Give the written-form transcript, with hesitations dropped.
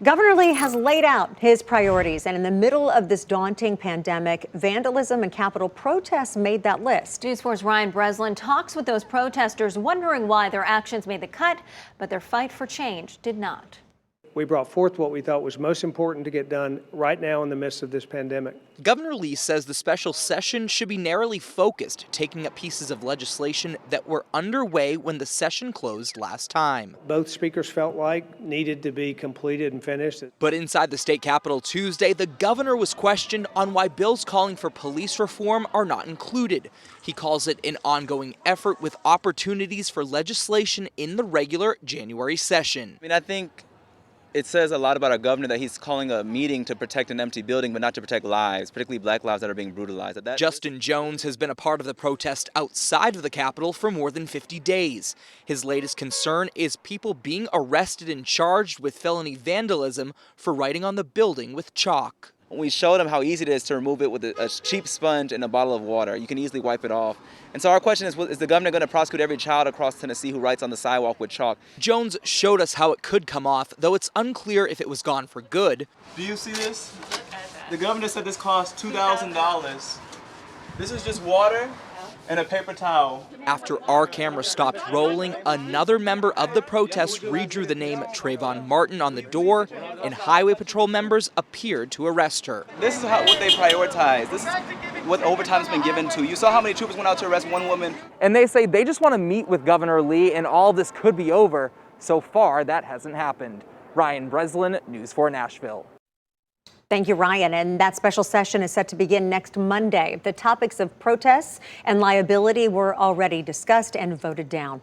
Governor Lee has laid out his priorities, and in the middle of this daunting pandemic, vandalism and Capitol protests made that list. News 4's Ryan Breslin talks with those protesters, wondering why their actions made the cut, but their fight for change did not. We brought forth what we thought was most important to get done right now in the midst of this pandemic. Governor Lee says the special session should be narrowly focused, taking up pieces of legislation that were underway when the session closed last time. Both speakers felt like needed to be completed and finished. But inside the state capitol Tuesday, the governor was questioned on why bills calling for police reform are not included. He calls it an ongoing effort with opportunities for legislation in the regular January session. I think it says a lot about our governor that he's calling a meeting to protect an empty building, but not to protect lives, particularly black lives that are being brutalized. Justin Jones has been a part of the protest outside of the Capitol for more than 50 days. His latest concern is people being arrested and charged with felony vandalism for writing on the building with chalk. We showed him how easy it is to remove it with a cheap sponge and a bottle of water. You can easily wipe it off. And so our question is the governor going to prosecute every child across Tennessee who writes on the sidewalk with chalk? Jones showed us how it could come off, though it's unclear if it was gone for good. Do you see this? The governor said this cost $2,000. This is just water and a paper towel. After our camera stopped rolling, another member of the protest redrew the name Trayvon Martin on the door, and Highway Patrol members appeared to arrest her. This is what they prioritize. This is what overtime's been given to. You saw how many troopers went out to arrest one woman. And they say they just want to meet with Governor Lee and all this could be over. So far, that hasn't happened. Ryan Breslin, News 4 Nashville. Thank you, Ryan. And that special session is set to begin next Monday. The topics of protests and liability were already discussed and voted down.